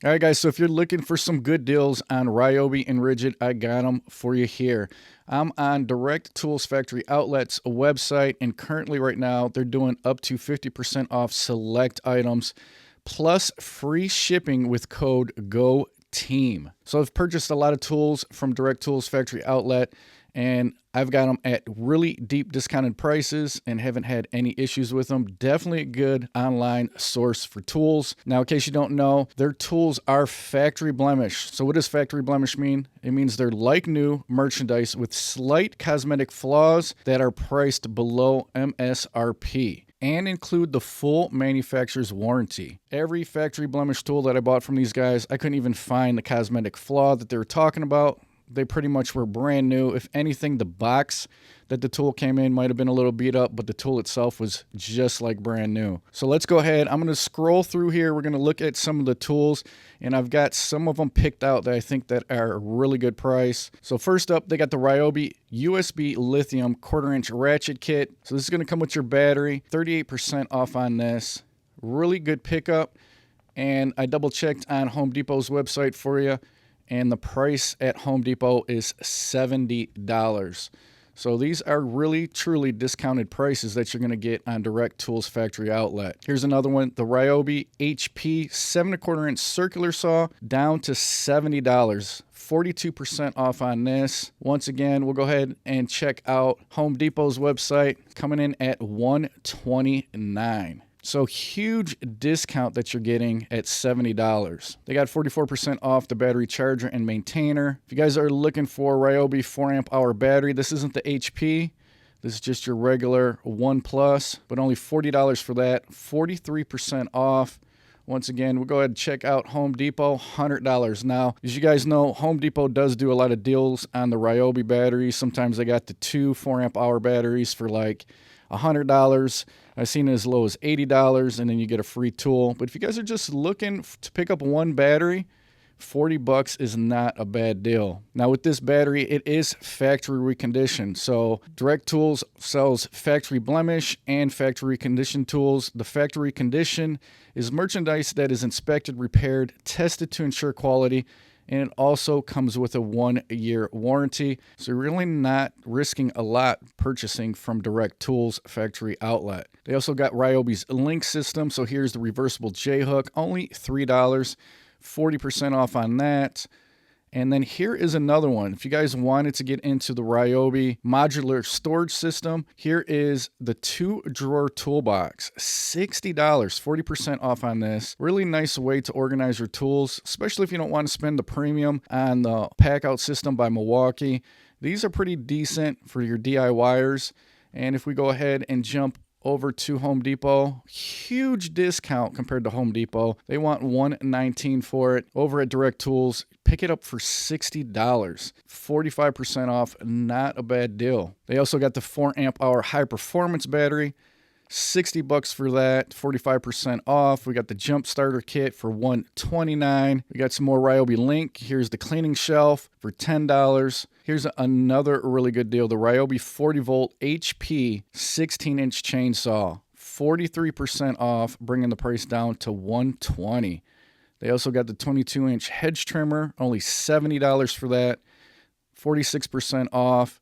All right, guys, so if you're looking for some good deals on Ryobi and Ridgid, I got them for you here. I'm on Direct Tools Factory Outlets website, and currently right now they're doing up to 50% off select items, plus free shipping with code GOTEAM. So I've purchased a lot of tools from Direct Tools Factory Outlet, and I've got them at really deep discounted prices and haven't had any issues with them. Definitely a good online source for tools. Now, in case you don't know, their tools are factory blemish. So what does factory blemish mean? It means they're like new merchandise with slight cosmetic flaws that are priced below MSRP and include the full manufacturer's warranty. Every factory blemish tool that I bought from these guys, I couldn't even find the cosmetic flaw that they were talking about. They pretty much were brand new. If anything, the box that the tool came in might have been a little beat up, but the tool itself was just like brand new. So let's go ahead. I'm going to scroll through here. We're going to look at some of the tools, and I've got some of them picked out that I think that are a really good price. So first up, they got the Ryobi USB lithium 1/4 inch ratchet kit. So this is going to come with your battery, 38% off on this. Really good pickup. And I double checked on Home Depot's website for you, and the price at Home Depot is $70. So these are really, truly discounted prices that you're going to get on Direct Tools Factory Outlet. Here's another one, the Ryobi HP 7 1/4 inch circular saw, down to $70. 42% off on this. Once again, we'll go ahead and check out Home Depot's website, coming in at $129. So huge discount that you're getting at $70. They got 44% off the battery charger and maintainer. If you guys are looking for Ryobi 4 amp hour battery, this isn't the HP. This is just your regular 1 Plus, but only $40 for that. 43% off. Once again, we'll go ahead and check out Home Depot, $100. Now, as you guys know, Home Depot does do a lot of deals on the Ryobi batteries. Sometimes they got the 2 4 amp hour batteries for like $100. I've seen it as low as $80, and then you get a free tool. But if you guys are just looking to pick up one battery, $40 is not a bad deal. Now with this battery, it is factory reconditioned. So Direct Tools sells factory blemish and factory reconditioned tools. The factory condition is merchandise that is inspected, repaired, tested to ensure quality, and it also comes with a 1-year warranty. So you're really not risking a lot purchasing from Direct Tools Factory Outlet. They also got Ryobi's link system. So here's the reversible J-hook, only $3, 40% off on that. And then here is another one. If you guys wanted to get into the Ryobi modular storage system, here is the 2-drawer toolbox, $60, 40% off on this. Really nice way to organize your tools, especially if you don't want to spend the premium on the pack out system by Milwaukee. These are pretty decent for your DIYers. And if we go ahead and jump over to Home Depot, huge discount compared to Home Depot. They want $119 for it. Over at Direct Tools, pick it up for $60, 45% off. Not a bad deal. They also got the 4 amp hour high performance battery, $60 for that, 45% off. We got the jump starter kit for $129. We got some more Ryobi link. Here's the cleaning shelf for $10. Here's another really good deal, the Ryobi 40 volt HP 16-inch chainsaw, 43% off, bringing the price down to $120. They also got the 22-inch hedge trimmer, only $70 for that, 46% off.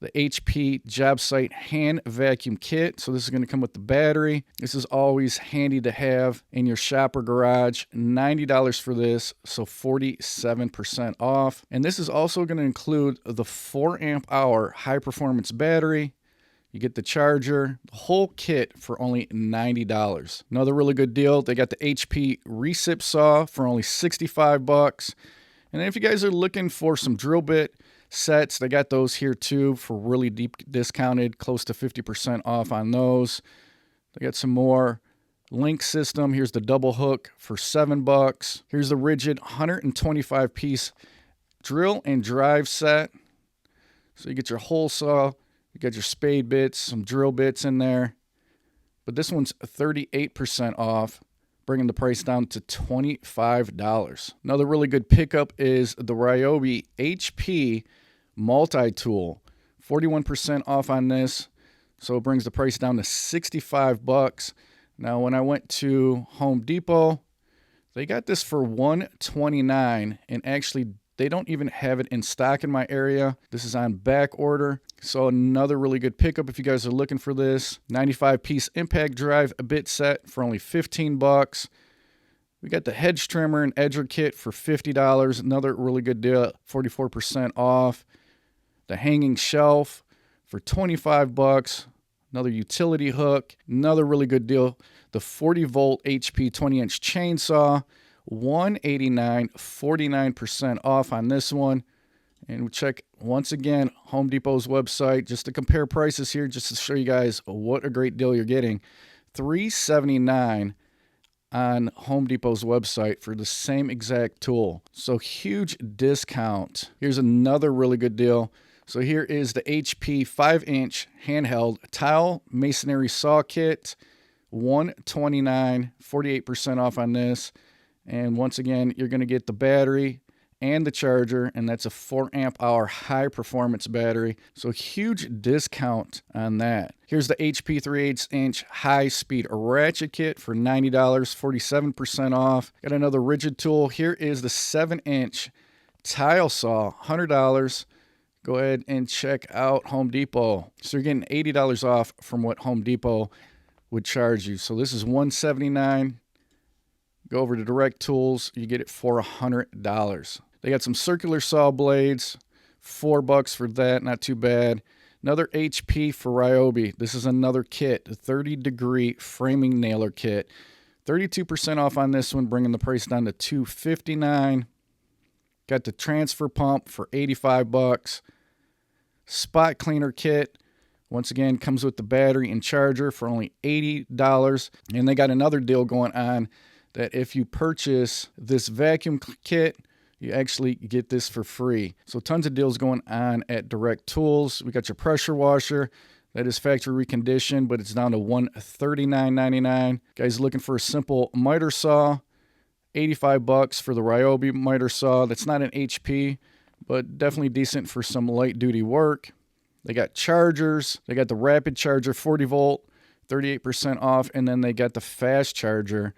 The HP job site hand vacuum kit. So this is going to come with the battery. This is always handy to have in your shop or garage. $90 for this, so 47% off. And this is also going to include the 4 amp hour high performance battery. You get the charger, the whole kit for only $90. Another really good deal, they got the HP recip saw for only $65. And then if you guys are looking for some drill bit sets, they got those here too for really deep discounted, close to 50% off on those. They got some more link system. Here's the double hook for $7. Here's the Ridgid 125 piece drill and drive set. So you get your hole saw, you got your spade bits, some drill bits in there. But this one's 38% off, bringing the price down to $25. Another really good pickup is the Ryobi HP multi-tool, 41% off on this, so it brings the price down to $65. Now when I went to Home Depot, They got this for $129, and actually they don't even have it in stock in my area. This is on back order. So another really good pickup if you guys are looking for this. 95-piece impact drive bit set for only 15 bucks. We got the hedge trimmer and edger kit for $50. Another really good deal, 44% off. The hanging shelf for 25 bucks. Another utility hook. Another really good deal. The 40-volt HP 20-inch chainsaw, $189, 49% off on this one. And we check, once again, Home Depot's website just to compare prices here, just to show you guys what a great deal you're getting. $379 on Home Depot's website for the same exact tool. So huge discount. Here's another really good deal. So here is the HP 5-inch handheld tile masonry saw kit, $129, 48% off on this. And once again, you're going to get the battery and the charger, and that's a 4 amp hour high performance battery. So huge discount on that. Here's the HP 3/8-inch high speed ratchet kit for $90, 47% off. Got another Ridgid tool. Here is the 7-inch tile saw, $100. Go ahead and check out Home Depot. So you're getting $80 off from what Home Depot would charge you. So this is $179. Go over to Direct Tools, you get it for $100. They got some circular saw blades, $4 for that, not too bad. Another HP for Ryobi. This is another kit, a 30-degree framing nailer kit. 32% off on this one, bringing the price down to $259. Got the transfer pump for $85. Spot cleaner kit. Once again, comes with the battery and charger for only $80. And they got another deal going on that if you purchase this vacuum kit, you actually get this for free. So tons of deals going on at Direct Tools. We got your pressure washer. That is factory reconditioned, but it's down to $139.99. Guys looking for a simple miter saw, $85 for the Ryobi miter saw. That's not an HP, but definitely decent for some light duty work. They got chargers. They got the rapid charger 40 volt, 38% off. And then they got the fast charger,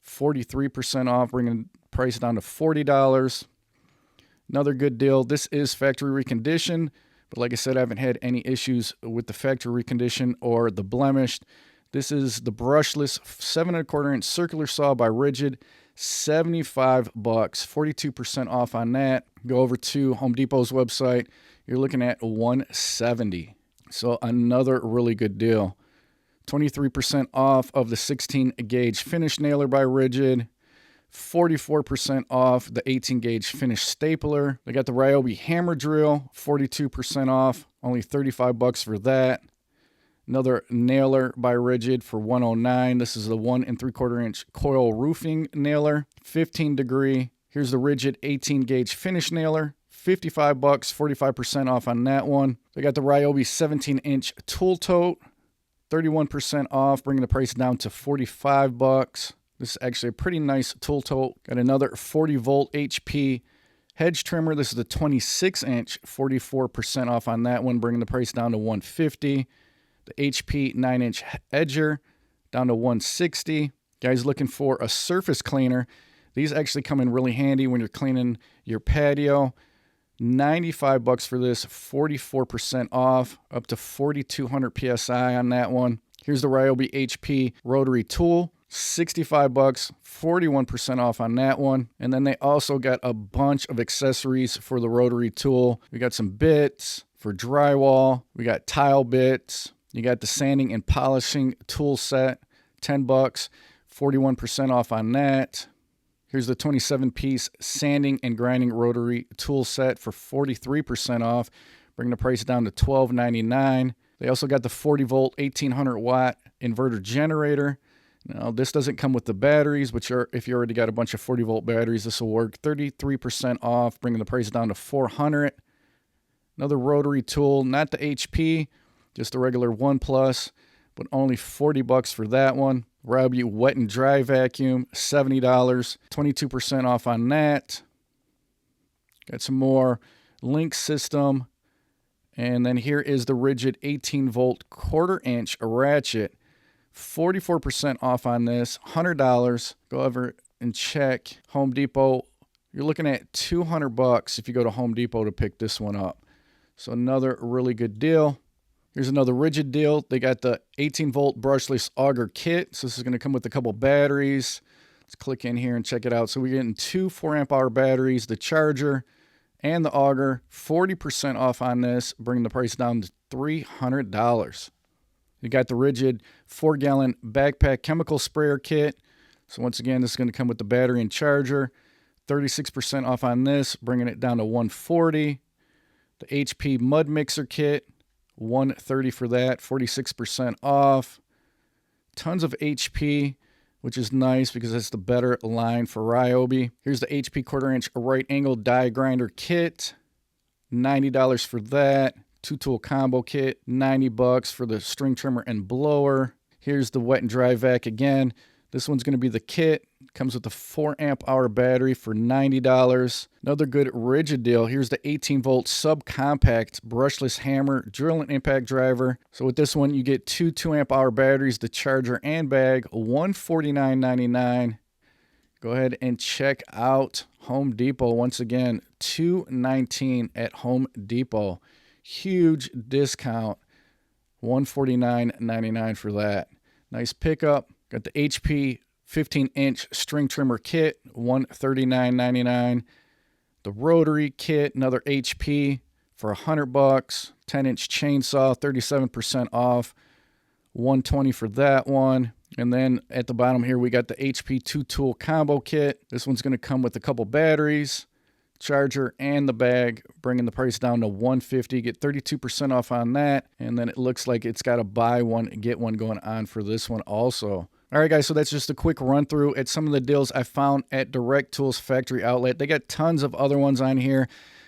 43% off, bringing the price down to $40. Another good deal. This is factory reconditioned, but like I said, I haven't had any issues with the factory reconditioned or the blemished. This is the brushless 7¼ inch circular saw by Ridgid, $75, 42% off on that. Go over to Home Depot's website. You're looking at $170. So another really good deal. 23% off of the 16-gauge finish nailer by Ridgid. 44% off the 18-gauge finish stapler. They got the Ryobi hammer drill, 42% off, only $35 for that. Another nailer by Ridgid for $109. This is the 1 3/4 inch coil roofing nailer, 15-degree. Here's the Ridgid 18-gauge finish nailer, $55, 45% off on that one. They got the Ryobi 17-inch tool tote, 31% off, bringing the price down to $45. This is actually a pretty nice tool tote. Got another 40-volt HP hedge trimmer. This is the 26-inch, 44% off on that one, bringing the price down to $150. The HP 9-inch edger down to $160. Guys looking for a surface cleaner. These actually come in really handy when you're cleaning your patio. $95 for this, 44% off, up to 4,200 PSI on that one. Here's the Ryobi HP rotary tool, $65, 41% off on that one. And then they also got a bunch of accessories for the rotary tool. We got some bits for drywall. We got tile bits. You got the sanding and polishing tool set, $10, 41% off on that. Here's the 27-piece sanding and grinding rotary tool set for 43% off, bringing the price down to $12.99. They also got the 40-volt, 1,800-watt inverter generator. Now, this doesn't come with the batteries, but if you already got a bunch of 40-volt batteries, this will work. 33% off, bringing the price down to $400. Another rotary tool, not the HP, just the regular 1+, but only $40 for that one. Ryobi wet and dry vacuum, $70, 22% off on that. Got some more link system. And then here is the Ridgid 18-volt 1/4 inch ratchet, 44% off on this, $100. Go over and check Home Depot. You're looking at $200 if you go to Home Depot to pick this one up. So another really good deal. Here's another Ridgid deal. They got the 18-volt brushless auger kit. So this is going to come with a couple batteries. Let's click in here and check it out. So we're getting two 4-amp-hour batteries, the charger, and the auger. 40% off on this, bringing the price down to $300. You got the Ridgid 4-gallon backpack chemical sprayer kit. So once again, this is going to come with the battery and charger. 36% off on this, bringing it down to $140. The HP mud mixer kit, $130 for that, 46% off. Tons of HP, which is nice because it's the better line for Ryobi. Here's the HP 1/4-inch right angle die grinder kit, $90 for that. 2-tool combo kit, $90 for the string trimmer and blower. Here's the wet and dry vac again. This one's going to be the kit. Comes with a 4-amp-hour battery for $90. Another good Ridgid deal. Here's the 18-volt subcompact brushless hammer drill and impact driver. So with this one, you get two 2-amp-hour batteries, the charger and bag, $149.99. Go ahead and check out Home Depot. Once again, $219 at Home Depot. Huge discount, $149.99 for that. Nice pickup. Got the HP 15-inch string trimmer kit, $139.99. The rotary kit, another HP for $100. 10-inch chainsaw, 37% off, $120 for that one. And then at the bottom here, we got the HP 2-tool combo kit. This one's going to come with a couple batteries, charger, and the bag, bringing the price down to $150. Get 32% off on that. And then it looks like it's got a buy one, get one going on for this one also. All right, guys, so that's just a quick run through at some of the deals I found at Direct Tools Factory Outlet. They got tons of other ones on here.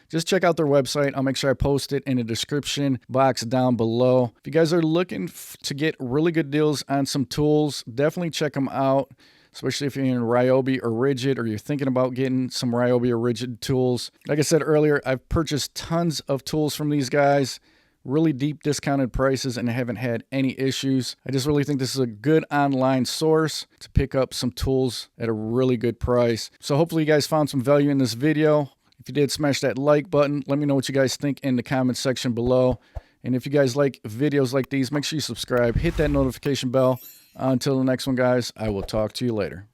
Just check out their website. I'll make sure I post it in the description box down below. If you guys are looking to get really good deals on some tools, definitely check them out, especially if you're in Ryobi or Ridgid, or you're thinking about getting some Ryobi or Ridgid tools. Like I said earlier, I've purchased tons of tools from these guys. Really deep discounted prices, and I haven't had any issues. I just really think this is a good online source to pick up some tools at a really good price. So hopefully you guys found some value in this video. If you did, smash that like button. Let me know what you guys think in the comment section below. And if you guys like videos like these, make sure you subscribe, hit that notification bell. Until the next one, guys, I will talk to you later.